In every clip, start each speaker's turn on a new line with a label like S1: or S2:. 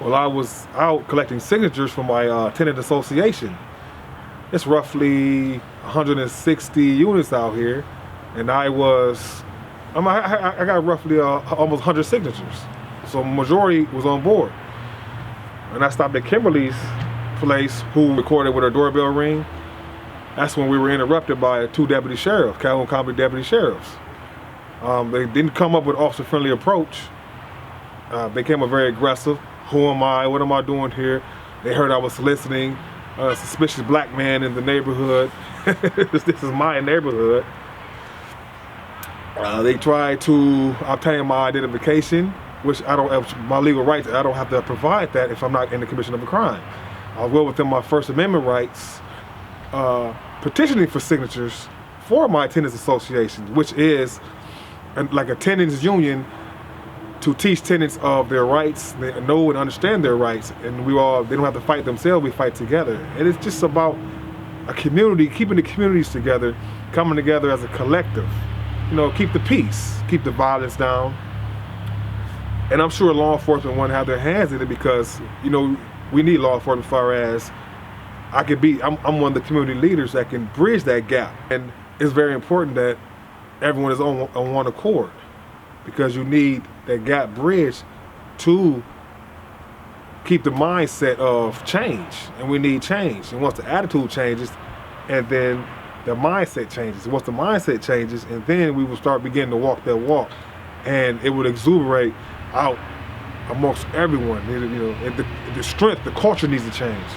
S1: Well, I was out collecting signatures for my tenant association. It's roughly 160 units out here, and I got roughly almost 100 signatures. So majority was on board. And I stopped at Kimberly's place, who recorded with her doorbell ring. That's when we were interrupted by 2 deputy sheriffs, Calhoun County deputy sheriffs. They didn't come up with officer-friendly approach. They came up very aggressive. Who am I? What am I doing here? They heard I was soliciting a suspicious black man in the neighborhood. This is my neighborhood. They tried to obtain my identification, which I don't have my legal rights. I don't have to provide that if I'm not in the commission of a crime. I was well within my First Amendment rights, petitioning for signatures for my tenants association, which is like a tenants union to teach tenants of their rights. They know and understand their rights, and they don't have to fight themselves, we fight together. And it's just about a community, keeping the communities together, coming together as a collective. Keep the peace, keep the violence down. And I'm sure law enforcement want to have their hands in it because, we need law enforcement as far as I'm one of the community leaders that can bridge that gap. And it's very important that everyone is on one accord, because you need that gap bridge to keep the mindset of change. And we need change. And once the attitude changes, and then the mindset changes. Once the mindset changes, and then we will start beginning to walk that walk, and it would exuberate out amongst everyone. And the strength, the culture needs to change.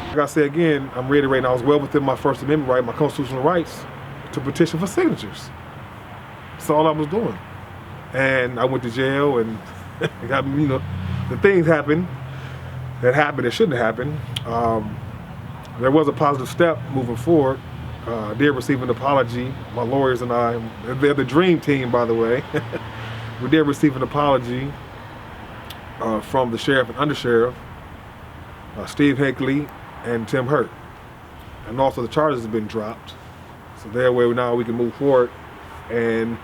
S1: Like I said again, I'm reiterating, I was well within my First Amendment right, my constitutional rights, to petition for signatures. That's all I was doing. And I went to jail, and the things happened that shouldn't have happened. There was a positive step moving forward. I did receive an apology. My lawyers and I, they're the dream team, by the way. We did receive an apology from the sheriff and undersheriff, Steve Hinckley and Tim Hurt. And also the charges have been dropped. So that way now we can move forward and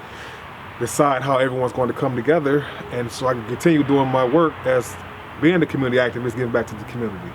S1: decide how everyone's going to come together, and so I can continue doing my work as being a community activist, giving back to the community.